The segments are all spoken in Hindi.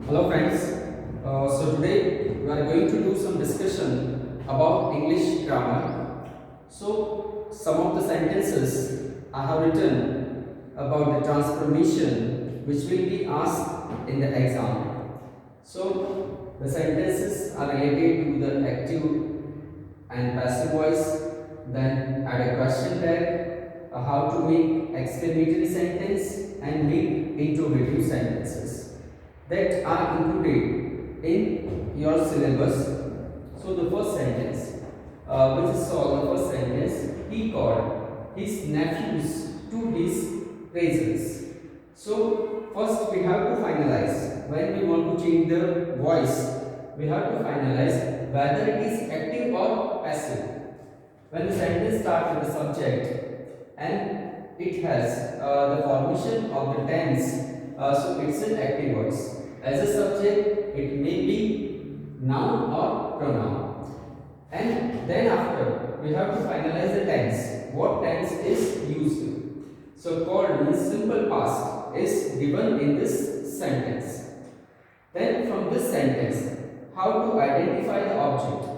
Hello friends, so today we are going to do some discussion about English grammar. So some of the sentences I have written about the transformation which will be asked in the exam. So the sentences are related to the active and passive voice, then add a question tag, how to make exclamatory sentence and make interrogative sentences that are included in your syllabus. So the first sentence, which is called the first sentence, he called his nephews to his presence. So first we have to finalize when we want to change the voice. We have to finalize whether it is active or passive. When the sentence starts with the subject and it has the formation of the tense, so it's an active voice. As a subject, it may be noun or pronoun. And then after, we have to finalize the tense. What tense is used? So called means simple past is given in this sentence. Then from this sentence, how to identify the object?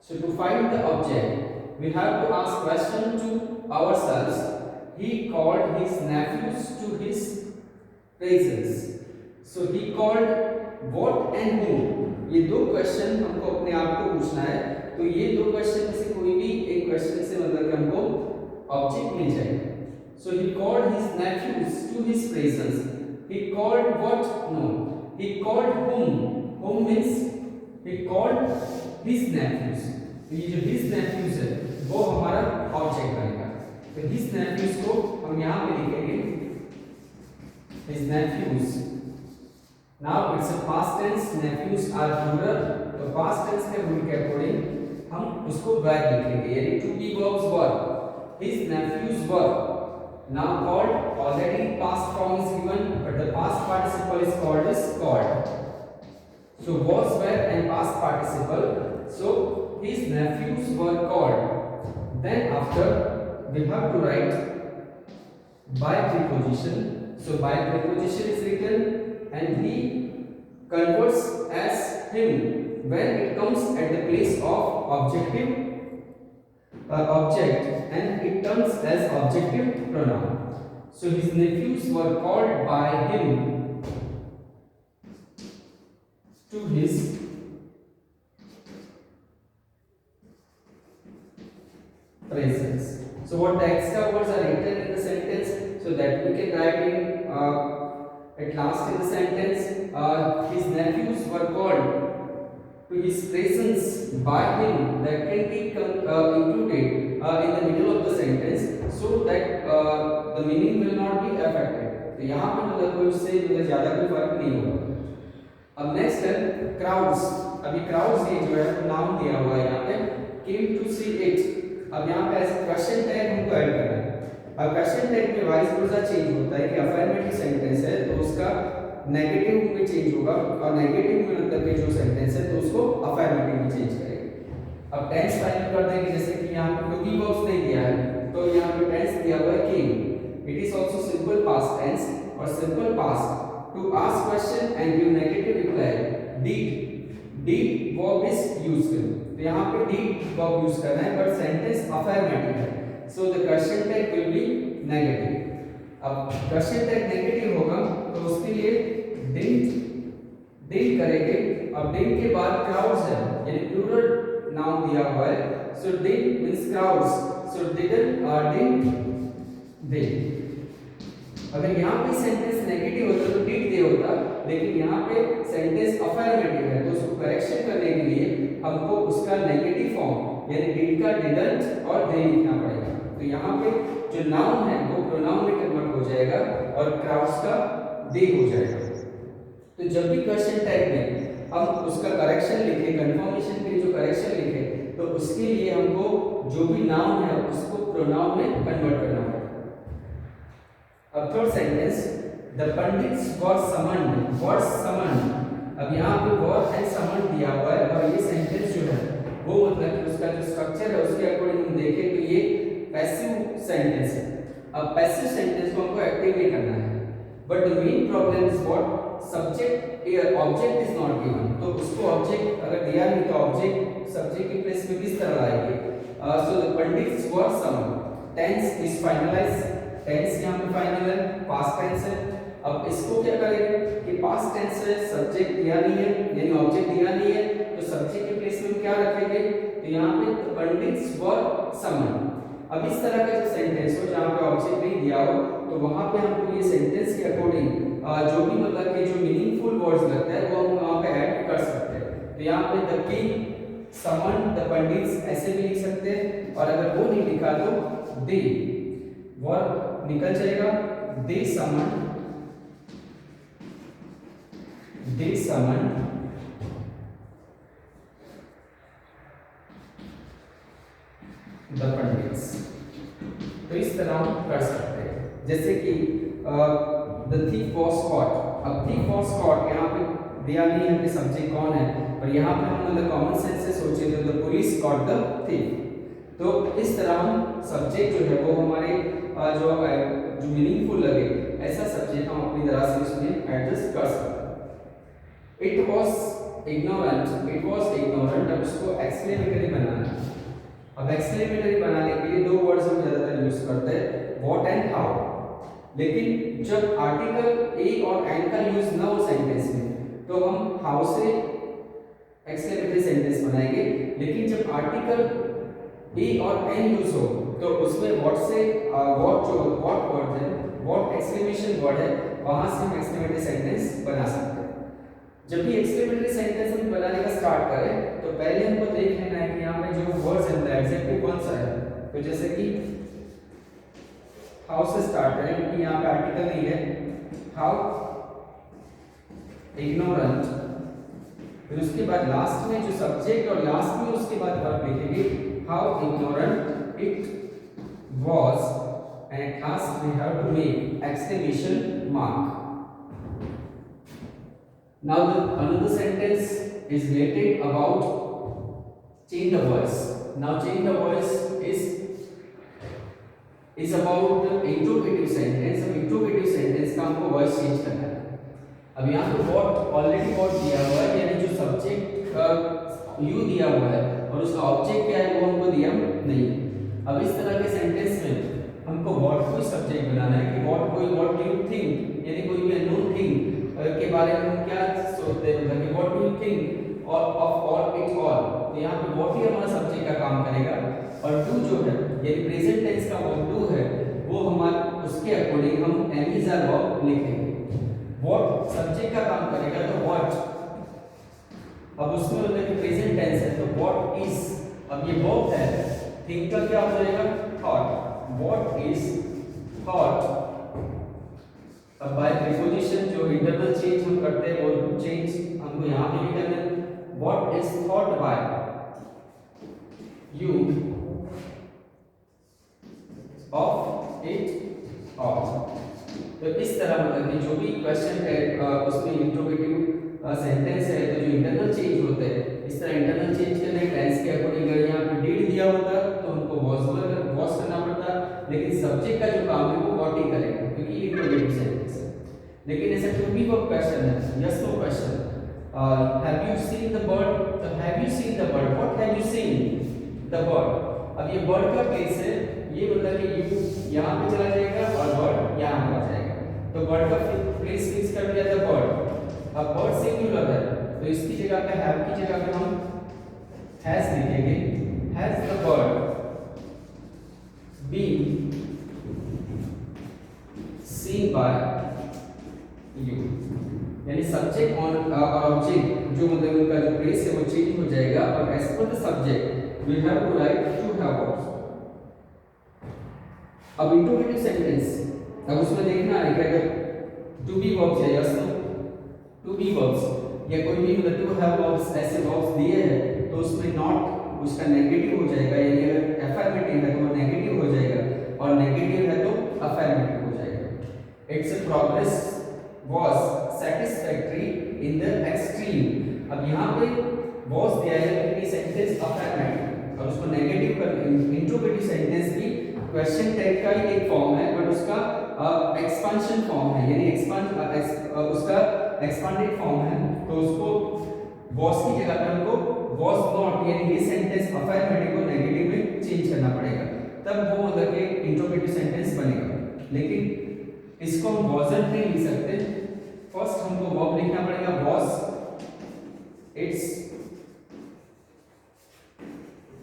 So to find the object, we have to ask question to ourselves. He called his nephews to his presence. So he called what and whom. ये दो क्वेश्चन हमको अपने आप को पूछना है. तो ये दो क्वेश्चन में से कोई भी एक क्वेश्चन से मतलब कि हमको ऑब्जेक्ट मिल जाएगा. So he called his nephews to his presence. He called what? No. He called whom? Whom means he called his nephews. ये जो his nephews है वो हमारा ऑब्जेक्ट बनेगा. तो his nephews को हम यहाँ पे लिखेंगे his nephews. Now it's a past tense. Nephews are plural. तो past tense के रूल के अकॉर्डिंग हम उसको were लिखेंगे. यानी to be verbs were. His nephews were. Now called already past form is given, but the past participle is called as called. So was, were and past participle. So his nephews were called. Then after we have to write by preposition. So by preposition is written and he converts as him when it comes at the place of objective object and it turns as objective pronoun. So his nephews were called by him to his presence. So what the extra words are written in the sentence so that we can write in at last in the sentence, his nephews were called to his presence by him. That can be included in the middle of the sentence so that the meaning will not be affected. तो यहाँ पे मतलब कोई उससे ज़्यादा कोई फर्क नहीं होगा. अब नेक्स्ट है crowds. अभी crowds ये जो है नाम दिया हुआ है यहाँ पे came to see it. अब यहाँ पे ऐसे क्वेश्चन टैग हमको ऐड करना है. अब क्वेश्चन टैग में वाइस वर्सा चेंज होता है कि अफर्मेटिव सेंटेंस है तो उसका नेगेटिव में चेंज होगा और नेगेटिव में मतलब कि जो सेंटेंस है तो उसको अफर्मेटिव में चेंज करेंगे. अब टेंस फाइनल कर देंगे. जैसे कि यहाँ पे टू बी वर्ब्स नहीं दिया है तो यहाँ पे टेंस दिया हुआ है came. It is also simple past tense और simple past to ask question and give negative reply. Did verb is used. तो यहाँ पे डिड वर्ब यूज करना है बट सेंटेंस अफर्मेटिव है. So the question tag will be negative. अब question tag negative होगा तो उसके लिए didn't करेंगे. अब didn't के बाद crowds है यानी plural noun दिया हुआ है. So didn't means crowds. So didn't they. अगर यहाँ पे सेंटेंस नेगेटिव होता तो did they होता, लेकिन यहाँ पे सेंटेंस अफर्मेटिव है तो उसको करेक्शन करने के लिए हमको उसका नेगेटिव फॉर्म यानी did का didn't और they लिखना पड़ेगा. तो यहाँ पे जो नाउन है वो प्रोनाउन में कन्वर्ट हो जाएगा और क्राउड्स का दे हो जाएगा. तो जब भी क्वेश्चन टैग में हम उसका करेक्शन लिखे, कंफर्मेशन के लिए जो करेक्शन लिखे, तो उसके लिए हमको जो भी नाउन है उसको प्रोनाउन में कन्वर्ट करना पड़ेगा. अब third sentence, the pandits were summoned. Were summoned. अब यहाँ पे वर एंड समन्ड दिया हुआ है और ये सेंटेंस जो है वो मतलब उसका जो स्ट्रक्चर है उसके अकॉर्डिंग हम देखें तो ये पैसिव सेंटेंस है. अब पैसिव सेंटेंस को हमको एक्टिव नहीं करना है but the main problem is what subject object is not given, तो उसको ऑब्जेक्ट अगर दिया नहीं तो ऑब्जेक्ट सब्जेक्ट के प्लेस में किस तरह लाएंगे? So the pandits were summoned, tense is finalize, tense यहाँ पे फाइनल है, पास्ट टेंस है। अब इसको क्या करेंगे कि पास्ट टेंस है, सब्जेक्ट दिया नहीं है यानी ऑब्जेक्ट दिया नहीं है, तो सब्जेक्ट के प्लेस में क्या रखेंगे? तो यहाँ पे द पंडित्स वर समन्ड। अब इस तरह का जो सेंटेंस हो जहाँ पे ऑब्जेक्ट नहीं दिया हो, तो वहां पे हमको ये सेंटेंस के अकॉर्डिंग जो भी मतलब कि जो मीनिंगफुल वर्ड्स लगता है वो हम वहां पे ऐड कर सकते हैं। तो यहाँ पे the king summon the pandits ऐसे भी लिख सकते हैं, और अगर वो नहीं लिखा तो दे वर्ब निकल जाएगा, दे समन द पंडित्स। तो इस तरह हम कर सकते हैं, जैसे कि द थीफ वाज कॉट। अब थीफ वाज कॉट यहाँ पे दिया नहीं है कि सब्जेक्ट कौन है, पर यहाँ पे हम मतलब कॉमन सेंस से सोचे तो the police caught the thief. तो इस तरह हम सब्जेक्ट जो है वो हमारे जो मीनिंगफुल लगे ऐसा सब्जेक्ट हम अपनी तरह से उसमें एडजस्ट कर सकते हैं। इट वाज इग्नोरेंट, अब उसको एक्सक्लेमेटरी बनाना है। अब एक्सक्लेमेटरी बनाने के लिए दो वर्ड्स हम ज्यादातर यूज करते हैं, व्हाट एंड हाउ। लेकिन जब आर्टिकल ए और एंड का यूज ना हो सेंटेंस में तो हम हाउ से एक्सक्लेमेटरी सेंटेंस बनाएंगे, लेकिन जब आर्टिकल ए और एन यूज हो तो उसमें व्हाट से व्हाट वर्ड है, व्हाट एक्सक्लेमेशन वर्ड है, वहां से हम एक्सक्लेमेटरी सेंटेंस बना सकते हैं। जब भी एक्सक्लेमेटरी सेंटेंस हम बनाने का स्टार्ट करें तो पहले हमको देख लेना है कि यहाँ पे जो वर्ड्स है एग्जैक्टली कौन सा है। तो जैसे कि हाउ से स्टार्ट करें क्योंकि यहाँ पे आर्टिकल नहीं है, हाउ इग्नोरेंट, फिर उसके बाद लास्ट में जो सब्जेक्ट और लास्ट में उसके बाद वर्ब लिखेंगे, how ignorant it was, and last we have to make exclamation mark. Now another sentence is related about change the voice. Now change the voice is about the interrogative sentence. अब interrogative sentence का हमको voice change करना है। अब यहाँ पे what already what दिया हुआ है, यानी जो subject you दिया हुआ है और उसका object क्या है वो हमको दिया नहीं। अब इस तरह के सेंटेंस में हमको व्हाट कोई सब्जेक्ट बनाना है कि व्हाट कोई व्हाट डू यू थिंक, यानी कोई भी अननोन थिंग के बारे में हम क्या सोचते हैं, मतलब कि what do you think of all it all. तो यहाँ पे व्हाट ही हमारा सब्जेक्ट का काम करेगा, और डू जो है यानी प्रेजेंट टेंस का वो डू है वो हमारा उसके अकॉर्डिंग हम एम इज आर वर्ब लिखेंगे। व्हाट सब्जेक्ट का काम करेगा तो व्हाट, अब उसमें मतलब कि प्रेजेंट टेंस है तो व्हाट इज, अब ये वर्ब है, थिंक का क्या हो जाएगा थॉट, व्हाट इज थॉट। अब बाय प्रीपोजिशन जो इंटरनल चेंज हम करते हैं वो चेंज हमको यहाँ पे भी करना है, what is thought bye you of it all. तो इस तरह मतलब कि जो भी क्वेश्चन है उसमें इंट्रोगेटिव सेंटेंस है तो जो इंटरनल चेंज होते हैं इस तरह इंटरनल चेंज करने टेंस के अकॉर्डिंग अगर यहाँ पे डिड दिया होता तो हमको वॉज करना पड़ता, लेकिन सब्जेक्ट का जो काम है वो व्हाट ही करेगा क्योंकि इंट्रोगेटिव सेंटेंस है। लेकिन ऐसा टू बी वर्ब क्वेश्चन है, yes no question, have you seen the bird, तो have you seen the bird, what have you seen the bird. अब ये बर्ड का प्लेस है, ये मतलब कि यू यहाँ पे चला जाएगा और बर्ड यहाँ पे आ जाएगा, तो बर्ड का प्लेस फिक्स कर दिया था बर्ड। अब बर्ड सिंगुलर है तो इसकी जगह पे हैव की जगह पे हम हैज लिखेंगे, has the bird been seen by you, यानी सब्जेक्ट और ऑब्जेक्ट जो मतलब उनका जो प्लेस है वो चेंज हो जाएगा, और as per the subject we have to write to have also. अब इंट्रोगेटिव सेंटेंस अब उसमें देखना है कि अगर टू बी वर्ब्स है, yes no to be verbs या कोई भी मतलब टू हैव वर्ब्स ऐसे वर्ब्स दिए हैं तो उसमें नॉट उसका नेगेटिव हो जाएगा, यानी अगर अफर्मेटिव है तो वो नेगेटिव हो जाएगा और नेगेटिव है तो अफर्मेटिव हो जाएगा। It's progress was satisfactory in the extreme. अब यहाँ पे वाज दिया है लेकिन ये सेंटेंस अफर्मेटिव और उसको नेगेटिव कर, इंट्रोगेटिव सेंटेंस भी क्वेश्चन टैग का ही एक फॉर्म है बट उसका एक्सपेंशन फॉर्म है, यानी एक्सपांड उसका एक्सपांडेड फॉर्म है तो उसको was की जगह पे हमको was not यानी ये सेंटेंस अफर्मेटिव को नेगेटिव में चेंज करना पड़ेगा, तब वो मतलब कि इंट्रोगेटिव सेंटेंस बनेगा। लेकिन इसको हम wasn't नहीं लिख सकते, फर्स्ट हमको वर्ब लिखना पड़ेगा was its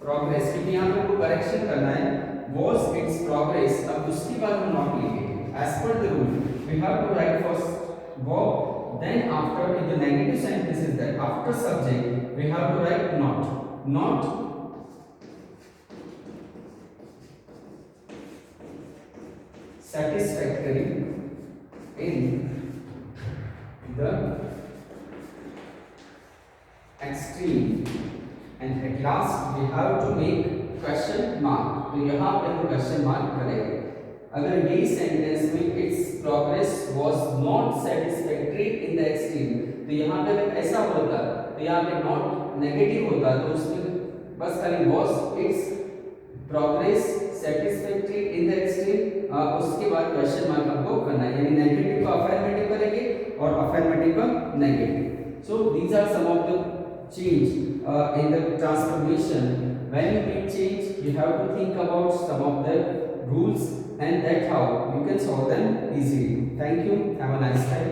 प्रोग्रेस, क्योंकि यहाँ पे हमको करेक्शन करना है was its progress, अब उसके बाद हम नॉट लिखेंगे। As per the rule we have to write first verb, then after in the negative sentence is that after subject we have to write not satisfactory in the extreme, and at last we have to make question mark, तो यहाँ पे हम क्वेश्चन मार्क करेंगे। अगर यही सेंटेंस में it's progress was not satisfactory in the extreme, तो यहाँ पे अगर ऐसा होता तो यहाँ पे नॉट नेगेटिव होता, तो उसमें बस खाली was it's progress satisfactory in the extreme, उसके बाद क्वेश्चन मार्क हमको करना है, यानी नेगेटिव को अफर्मेटिव करेंगे और अफर्मेटिव का negative. So these are some of the change in the transformation. When you make change, you have to think about some of the rules, and that's how you can solve them easily. Thank you. Have a nice time.